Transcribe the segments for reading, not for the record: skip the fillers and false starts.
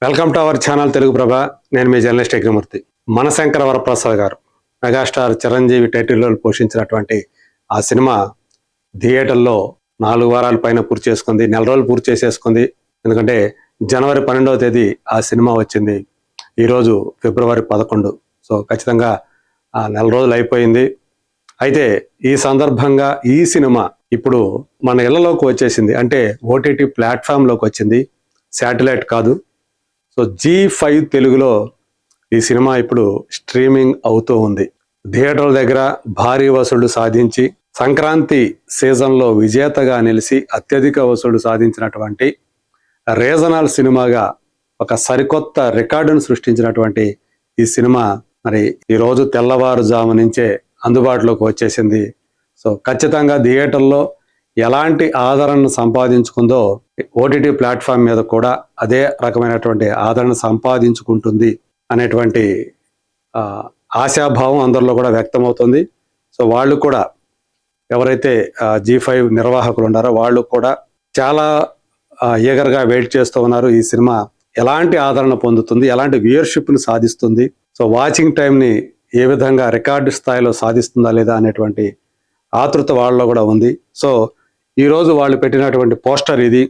Welcome to our channel Telugu Prabha. నేను మీ journalist Yagnamurthy. Manashankara Varaprasad garu megastar Chiranjeevi title role పోషించినటువంటి ఆ సినిమా థియేటర్లో 4 వారాల పైన పూర్తి చేసుకుంది, 4 రోజులు పూర్తి చేసేసుకుంది. ఎందుకంటే జనవరి 12వ తేదీ ఆ సినిమా వచ్చింది, ఈరోజు ఫిబ్రవరి 11. సో ఖచ్చితంగా ఆ 4 రోజులు అయిపోయింది. అయితే ఈ సందర్భంగా ఈ సినిమా ఇప్పుడు మన ఇళ్లలోకి వచ్చేసింది, అంటే ఓటీటీ ప్లాట్ఫామ్లోకి వచ్చింది, శాటిలైట్ కాదు. సో G5 తెలుగులో ఈ సినిమా ఇప్పుడు స్ట్రీమింగ్ అవుతూ ఉంది. థియేటర్ల దగ్గర భారీ వసూళ్లు సాధించి సంక్రాంతి సీజన్లో విజేతగా నిలిచి అత్యధిక వసూళ్లు సాధించినటువంటి రీజనల్ సినిమాగా ఒక సరికొత్త రికార్డును సృష్టించినటువంటి ఈ సినిమా మరి ఈరోజు తెల్లవారుజాము నుంచే అందుబాటులోకి వచ్చేసింది. సో ఖచ్చితంగా థియేటర్లో ఎలాంటి ఆదరణను సంపాదించుకుందో ఓటీటీ ప్లాట్ఫామ్ మీద కూడా అదే రకమైనటువంటి ఆదరణ సంపాదించుకుంటుంది అనేటువంటి ఆశాభావం అందరిలో కూడా వ్యక్తమవుతుంది. సో వాళ్ళు కూడా ఎవరైతే G5 నిర్వాహకులు ఉన్నారో వాళ్ళు కూడా చాలా ఈగర్గా వెయిట్ చేస్తూ ఉన్నారు. ఈ సినిమా ఎలాంటి ఆదరణ పొందుతుంది, ఎలాంటి వ్యూయర్షిప్ని సాధిస్తుంది, సో వాచింగ్ టైంని ఏ విధంగా రికార్డు స్థాయిలో సాధిస్తుందా లేదా అనేటువంటి ఆతృత వాళ్ళలో కూడా ఉంది. సో ఈరోజు వాళ్ళు పెట్టినటువంటి పోస్టర్ ఇది,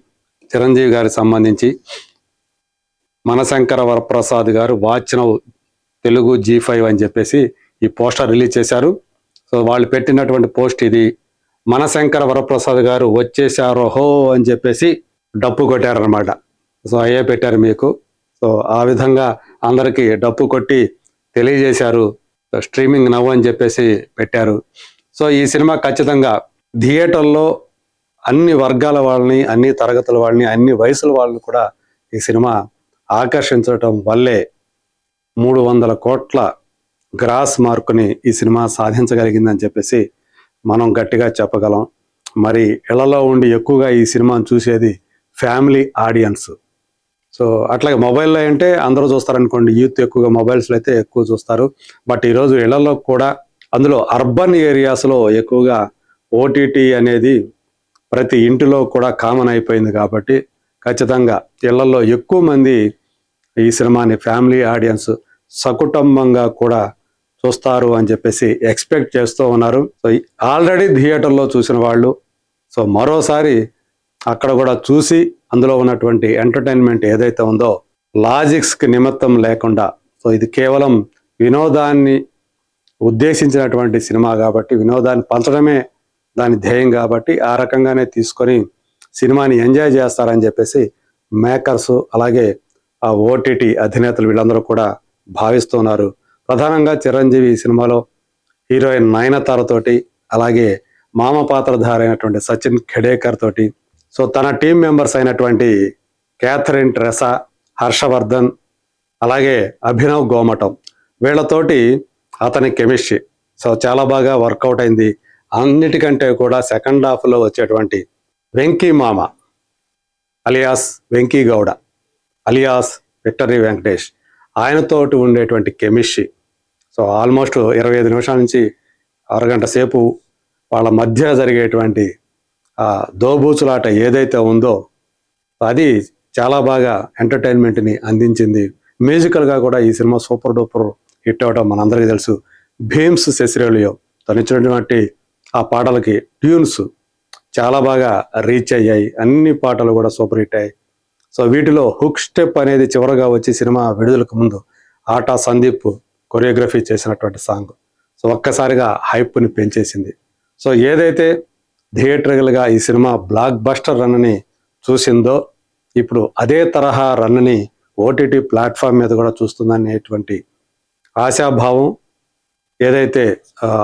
చిరంజీవి గారికి సంబంధించి మనశంకర వరప్రసాద్ గారు వాచ్ నౌ తెలుగు G5 అని చెప్పేసి ఈ పోస్టర్ రిలీజ్ చేశారు. సో వాళ్ళు పెట్టినటువంటి పోస్ట్ ఇది. మనశంకర వరప్రసాద్ గారు వచ్చేసారో హో అని చెప్పేసి డప్పు కొట్టారనమాట. సో అయ్యే పెట్టారు మీకు. సో ఆ విధంగా అందరికీ డప్పు కొట్టి తెలియజేశారు, స్ట్రీమింగ్ నవ్వు అని చెప్పేసి పెట్టారు. సో ఈ సినిమా ఖచ్చితంగా థియేటర్లో అన్ని వర్గాల వాళ్ళని, అన్ని తరగతుల వాళ్ళని, అన్ని వయసుల వాళ్ళని కూడా ఈ సినిమా ఆకర్షించడం వల్లే 300 కోట్ల గ్రాస్ మార్కుని ఈ సినిమా సాధించగలిగిందని చెప్పేసి మనం గట్టిగా చెప్పగలం. మరి ఇళ్లలో ఉండి ఎక్కువగా ఈ సినిమాను చూసేది ఫ్యామిలీ ఆడియన్స్. సో అట్లాగే మొబైల్లో అంటే అందరూ చూస్తారనుకోండి, యూత్ ఎక్కువగా మొబైల్స్లో అయితే ఎక్కువ చూస్తారు. బట్ ఈరోజు ఇళ్లలో కూడా, అందులో అర్బన్ ఏరియాస్లో ఎక్కువగా ఓటీటీ అనేది ప్రతి ఇంటిలో కూడా కామన్ అయిపోయింది. కాబట్టి ఖచ్చితంగా ఇళ్లలో ఎక్కువ మంది ఈ సినిమాని ఫ్యామిలీ ఆడియన్స్ సకుటుంబంగా కూడా చూస్తారు అని చెప్పేసి ఎక్స్పెక్ట్ చేస్తూ ఉన్నారు. సో ఆల్రెడీ థియేటర్లో చూసిన వాళ్ళు సో మరోసారి అక్కడ కూడా చూసి అందులో ఉన్నటువంటి ఎంటర్టైన్మెంట్ ఏదైతే ఉందో లాజిక్స్కి నిమిత్తం లేకుండా, సో ఇది కేవలం వినోదాన్ని ఉద్దేశించినటువంటి సినిమా కాబట్టి, వినోదాన్ని పంచడమే దాని ధ్యేయం కాబట్టి ఆ రకంగానే తీసుకొని సినిమాని ఎంజాయ్ చేస్తారని చెప్పేసి మేకర్స్ అలాగే ఆ ఓటీటీ అధినేతలు వీళ్ళందరూ కూడా భావిస్తున్నారు. ప్రధానంగా చిరంజీవి ఈ సినిమాలో హీరోయిన్ నయనతార తోటి, అలాగే మామ పాత్రధారి అయినటువంటి సచిన్ ఖెడేకర్ తోటి, సో తన టీం మెంబర్స్ అయినటువంటి క్యాథరిన్ ట్రెసా, హర్షవర్ధన్, అలాగే అభినవ్ గోమటం, వీళ్ళతోటి అతని కెమిస్ట్రీ సో చాలా బాగా వర్కౌట్ అయింది. అన్నిటికంటే కూడా సెకండ్ హాఫ్లో వచ్చేటువంటి Venky Mama alias Venky Gowda alias victory Venkatesh, ఆయనతోటి ఉండేటువంటి కెమిస్ట్రీ సో ఆల్మోస్ట్ 25 నిమిషాల నుంచి అరగంట సేపు వాళ్ళ మధ్య జరిగేటువంటి దోబూచులాట ఏదైతే ఉందో అది చాలా బాగా ఎంటర్టైన్మెంట్ని అందించింది. మ్యూజికల్గా కూడా ఈ సినిమా సూపర్ డూపర్ హిట్ అవ్వడం మనందరికీ తెలుసు. భీమ్స్ సెసిరేలియో తనిచ్చినటువంటి ఆ పాటలకి ట్యూన్స్ చాలా బాగా రీచ్ అయ్యాయి, అన్ని పాటలు కూడా సూపర్ హిట్ అయ్యాయి. సో వీటిలో హుక్ స్టెప్ అనేది చివరగా వచ్చి సినిమా విడుదలకు ముందు ఆటా సందీప్ కొరియోగ్రఫీ చేసినటువంటి సాంగ్ సో ఒక్కసారిగా హైప్ని పెంచేసింది. సో ఏదైతే థియేటర్లుగా ఈ సినిమా బ్లాక్ బస్టర్ రన్ని చూసిందో ఇప్పుడు అదే తరహా రన్ని ఓటీటీ ప్లాట్ఫామ్ మీద కూడా చూస్తుందనేటువంటి ఆశాభావం ఏదైతే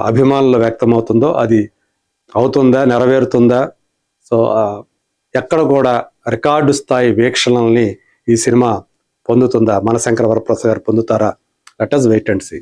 అభిమానులు వ్యక్తమవుతుందో అది అవుతుందా, నెరవేరుతుందా? సో ఎక్కడ కూడా రికార్డు స్థాయి వీక్షణల్ని ఈ సినిమా పొందుతుందా, మనశంకర వరప్రసాద్ గారు పొందుతారా? Let us wait and see.